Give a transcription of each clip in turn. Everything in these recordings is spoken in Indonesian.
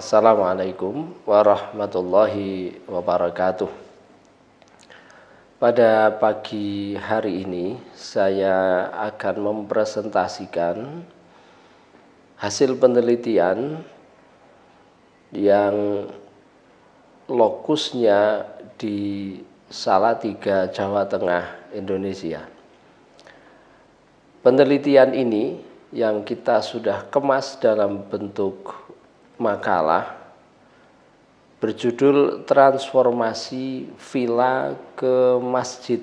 Assalamualaikum warahmatullahi wabarakatuh. Pada pagi hari ini saya akan mempresentasikan hasil penelitian yang lokusnya di Salatiga, Jawa Tengah, Indonesia. Penelitian ini yang kita sudah kemas dalam bentuk makalah berjudul Transformasi Villa ke Masjid,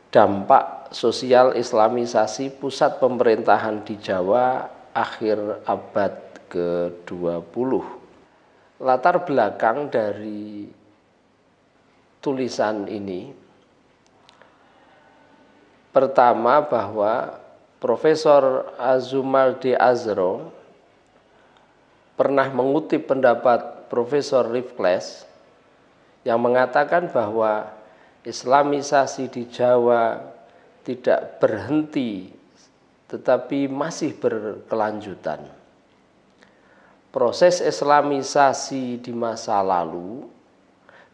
Dampak Sosial Islamisasi Pusat Pemerintahan di Jawa Akhir Abad ke-20. Latar belakang dari tulisan ini, pertama bahwa Profesor Azumardi Azra pernah mengutip pendapat Profesor Rifles yang mengatakan bahwa Islamisasi di Jawa tidak berhenti tetapi masih berkelanjutan. Proses Islamisasi di masa lalu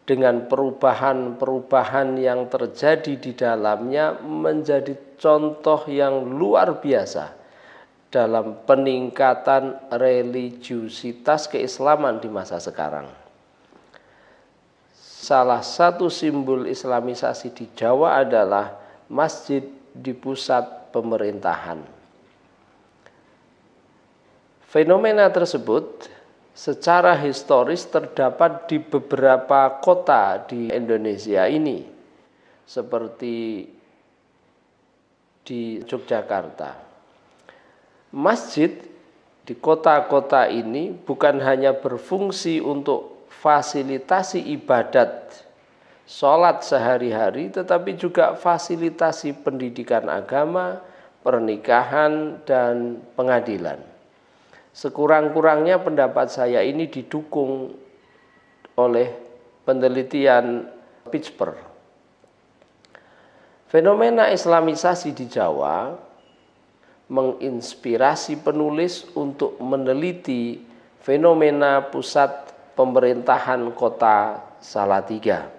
dengan perubahan-perubahan yang terjadi di dalamnya menjadi contoh yang luar biasa dalam peningkatan religiusitas keislaman di masa sekarang. Salah satu simbol Islamisasi di Jawa adalah masjid di pusat pemerintahan. Fenomena tersebut secara historis terdapat di beberapa kota di Indonesia ini, seperti di Yogyakarta. Masjid di kota-kota ini bukan hanya berfungsi untuk fasilitasi ibadat sholat sehari-hari, tetapi juga fasilitasi pendidikan agama, pernikahan, dan pengadilan. Sekurang-kurangnya pendapat saya ini didukung oleh penelitian Pittsburgh. Fenomena Islamisasi di Jawa menginspirasi penulis untuk meneliti fenomena pusat pemerintahan kota Salatiga.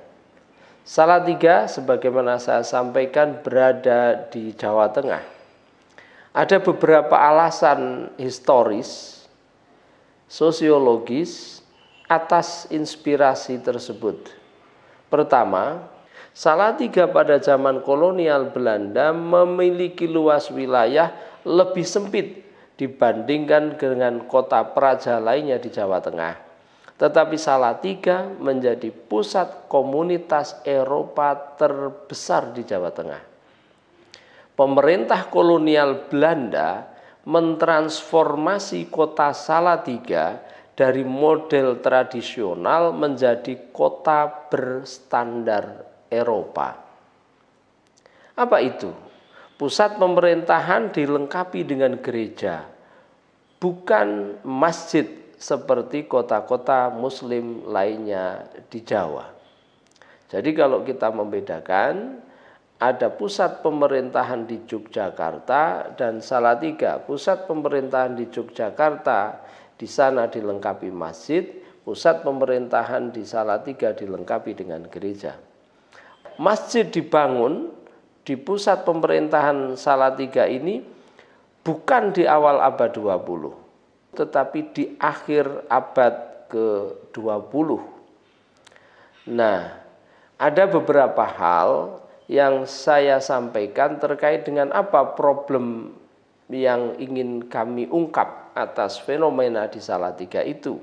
Salatiga, sebagaimana saya sampaikan, berada di Jawa Tengah. Ada beberapa alasan historis, sosiologis atas inspirasi tersebut. Pertama, Salatiga pada zaman kolonial Belanda memiliki luas wilayah lebih sempit dibandingkan dengan kota praja lainnya di Jawa Tengah. Tetapi Salatiga menjadi pusat komunitas Eropa terbesar di Jawa Tengah. Pemerintah kolonial Belanda mentransformasi kota Salatiga dari model tradisional menjadi kota berstandar Eropa. Apa itu? Pusat pemerintahan dilengkapi dengan gereja, bukan masjid seperti kota-kota muslim lainnya di Jawa. Jadi kalau kita membedakan, ada pusat pemerintahan di Yogyakarta dan Salatiga. Pusat pemerintahan di Yogyakarta, di sana dilengkapi masjid, pusat pemerintahan di Salatiga dilengkapi dengan gereja. Masjid dibangun di pusat pemerintahan Salatiga ini bukan di awal abad 20, tetapi di akhir abad ke-20. Nah, ada beberapa hal yang saya sampaikan terkait dengan apa problem yang ingin kami ungkap atas fenomena di Salatiga itu.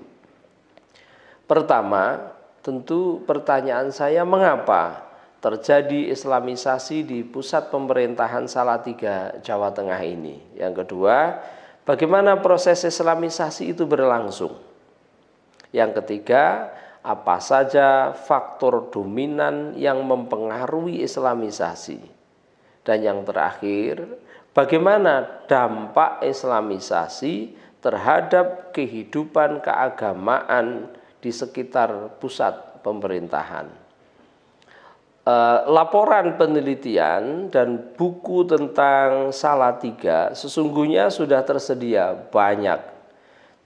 Pertama, tentu pertanyaan saya, mengapa terjadi Islamisasi di pusat pemerintahan Salatiga, Jawa Tengah ini? Yang kedua, bagaimana proses Islamisasi itu berlangsung? Yang ketiga, apa saja faktor dominan yang mempengaruhi Islamisasi? Dan yang terakhir, bagaimana dampak Islamisasi terhadap kehidupan keagamaan di sekitar pusat pemerintahan? Laporan penelitian dan buku tentang Salatiga sesungguhnya sudah tersedia banyak.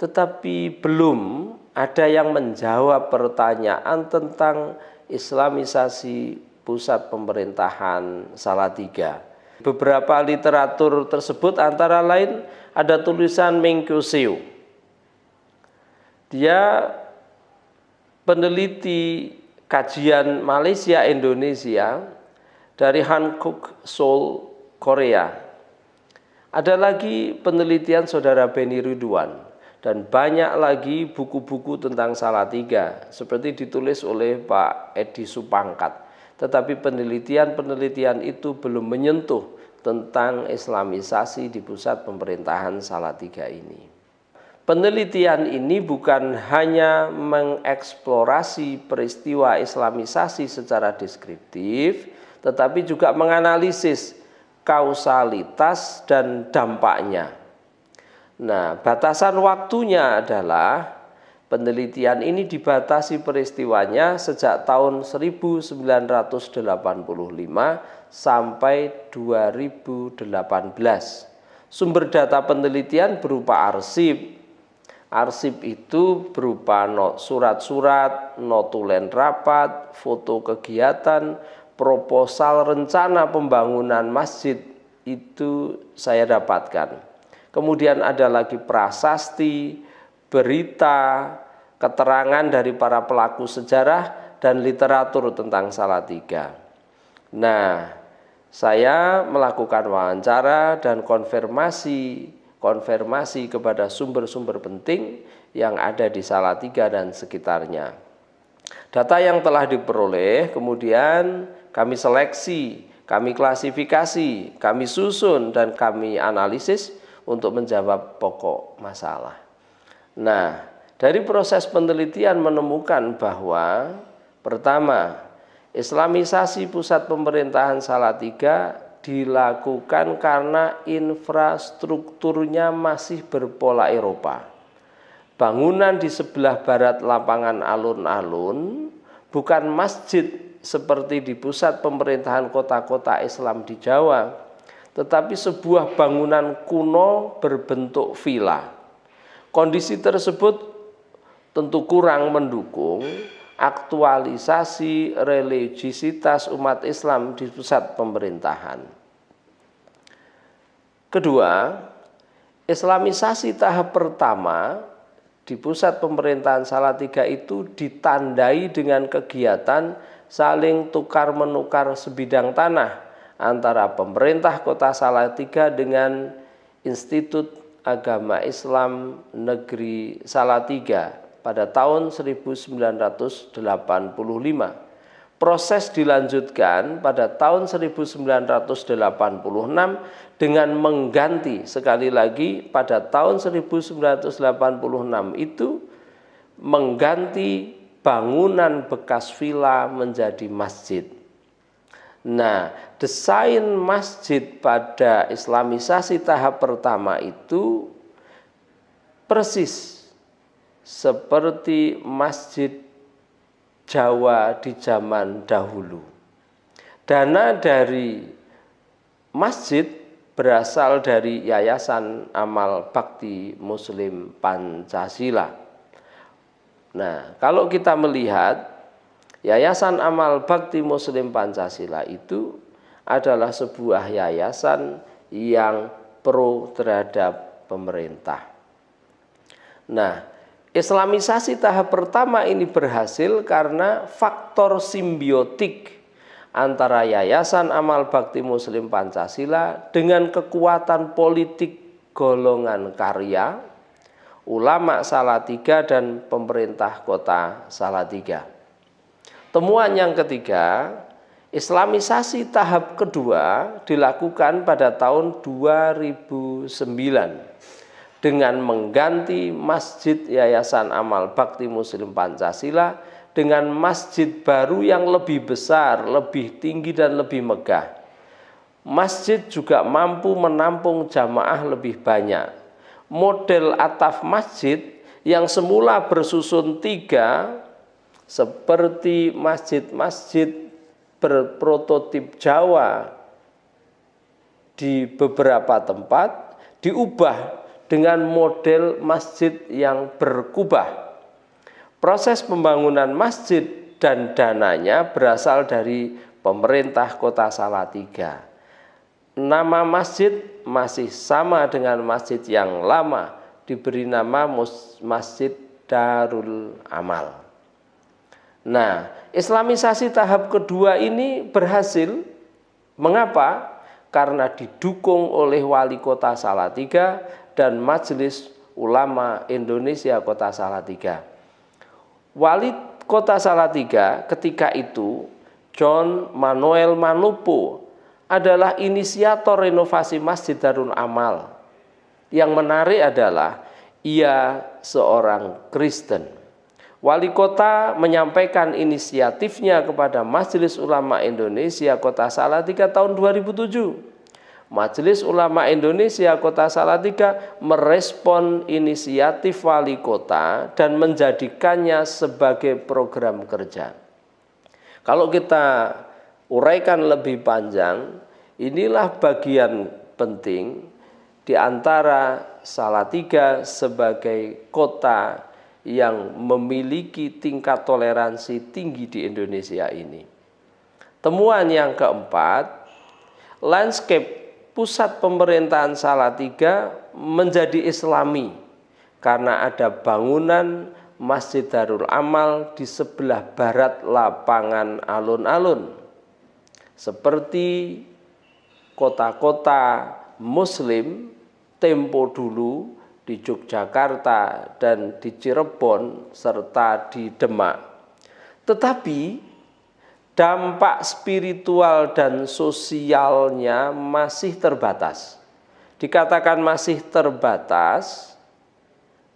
tetapi belum ada yang menjawab pertanyaan tentang Islamisasi pusat pemerintahan Salatiga. Beberapa literatur tersebut antara lain ada tulisan Meng Kyo-seo. Dia peneliti kajian Malaysia Indonesia dari Hankook, Seoul, Korea. Ada lagi penelitian saudara Beni Ridwan dan banyak lagi buku-buku tentang Salatiga seperti ditulis oleh Pak Edi Supangkat. Tetapi penelitian-penelitian itu belum menyentuh tentang Islamisasi di pusat pemerintahan Salatiga ini. Penelitian ini bukan hanya mengeksplorasi peristiwa Islamisasi secara deskriptif, tetapi juga menganalisis kausalitas dan dampaknya. Nah, batasan waktunya adalah penelitian ini dibatasi peristiwanya sejak tahun 1985 sampai 2018. Sumber data penelitian berupa arsip. Arsip itu berupa surat-surat, notulen rapat, foto kegiatan, proposal rencana pembangunan masjid itu saya dapatkan. Kemudian ada lagi prasasti, berita, keterangan dari para pelaku sejarah dan literatur tentang Salatiga. Nah, saya melakukan wawancara dan konfirmasi kepada sumber-sumber penting yang ada di Salatiga dan sekitarnya. Data yang telah diperoleh kemudian kami seleksi, kami klasifikasi, kami susun dan kami analisis untuk menjawab pokok masalah. Nah, dari proses penelitian menemukan bahwa pertama, Islamisasi pusat pemerintahan Salatiga dilakukan karena infrastrukturnya masih berpola Eropa. Bangunan di sebelah barat lapangan alun-alun bukan masjid seperti di pusat pemerintahan kota-kota Islam di Jawa, tetapi sebuah bangunan kuno berbentuk villa. Kondisi tersebut tentu kurang mendukung aktualisasi religiositas umat Islam di pusat pemerintahan. Kedua, Islamisasi tahap pertama di pusat pemerintahan Salatiga itu ditandai dengan kegiatan saling tukar-menukar sebidang tanah antara pemerintah kota Salatiga dengan Institut Agama Islam Negeri Salatiga pada tahun 1985. Proses dilanjutkan pada tahun 1986 dengan mengganti, sekali lagi pada tahun 1986 itu mengganti bangunan bekas villa menjadi masjid. Nah, desain masjid pada Islamisasi tahap pertama itu persis seperti masjid Jawa di zaman dahulu. Dana dari masjid berasal dari Yayasan Amal Bakti Muslim Pancasila. Nah, kalau kita melihat Yayasan Amal Bakti Muslim Pancasila itu adalah sebuah yayasan yang pro terhadap pemerintah. Nah, Islamisasi tahap pertama ini berhasil karena faktor simbiotik antara Yayasan Amal Bakti Muslim Pancasila dengan kekuatan politik golongan karya, ulama Salatiga dan pemerintah kota Salatiga. Temuan yang ketiga, Islamisasi tahap kedua dilakukan pada tahun 2009 dengan mengganti Masjid Yayasan Amal Bakti Muslim Pancasila dengan masjid baru yang lebih besar, lebih tinggi dan lebih megah. Masjid juga mampu menampung jamaah lebih banyak. Model atap masjid yang semula bersusun 3 seperti masjid-masjid berprototip Jawa di beberapa tempat diubah dengan model masjid yang berkubah. Proses pembangunan masjid dan dananya berasal dari pemerintah Kota Salatiga. Nama masjid masih sama dengan masjid yang lama, diberi nama Masjid Darul Amal. Nah, Islamisasi tahap kedua ini berhasil. Mengapa? Karena didukung oleh Wali Kota Salatiga dan Majelis Ulama Indonesia Kota Salatiga. Wali Kota Salatiga ketika itu, John Manuel Manopo, adalah inisiator renovasi Masjid Darul Amal. Yang menarik adalah ia seorang Kristen. Wali kota menyampaikan inisiatifnya kepada Majelis Ulama Indonesia Kota Salatiga tahun 2007. Majelis Ulama Indonesia Kota Salatiga merespon inisiatif wali kota dan menjadikannya sebagai program kerja. Kalau kita uraikan lebih panjang, inilah bagian penting di antara Salatiga sebagai kota yang memiliki tingkat toleransi tinggi di Indonesia ini. Temuan yang keempat, landscape pusat pemerintahan Salatiga menjadi Islami karena ada bangunan Masjid Darul Amal di sebelah barat lapangan alun-alun. Seperti kota-kota Muslim tempo dulu di Yogyakarta dan di Cirebon serta di Demak. Tetapi dampak spiritual dan sosialnya masih terbatas. Dikatakan masih terbatas.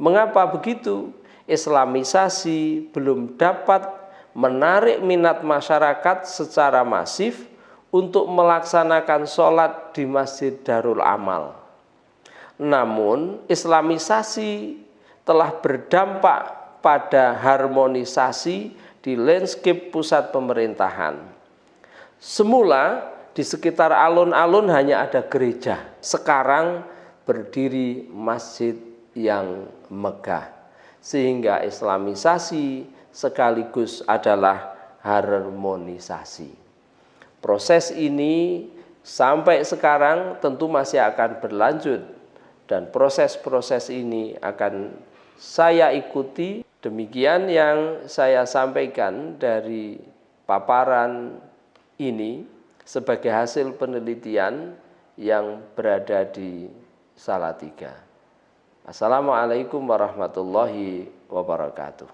Mengapa begitu? Islamisasi belum dapat menarik minat masyarakat secara masif untuk melaksanakan sholat di Masjid Darul Amal. Namun Islamisasi telah berdampak pada harmonisasi di landscape pusat pemerintahan. Semula di sekitar alun-alun hanya ada gereja. Sekarang berdiri masjid yang megah. Sehingga Islamisasi sekaligus adalah harmonisasi. Proses ini sampai sekarang tentu masih akan berlanjut. Dan proses-proses ini akan saya ikuti. Demikian yang saya sampaikan dari paparan ini sebagai hasil penelitian yang berada di Salatiga. Assalamualaikum warahmatullahi wabarakatuh.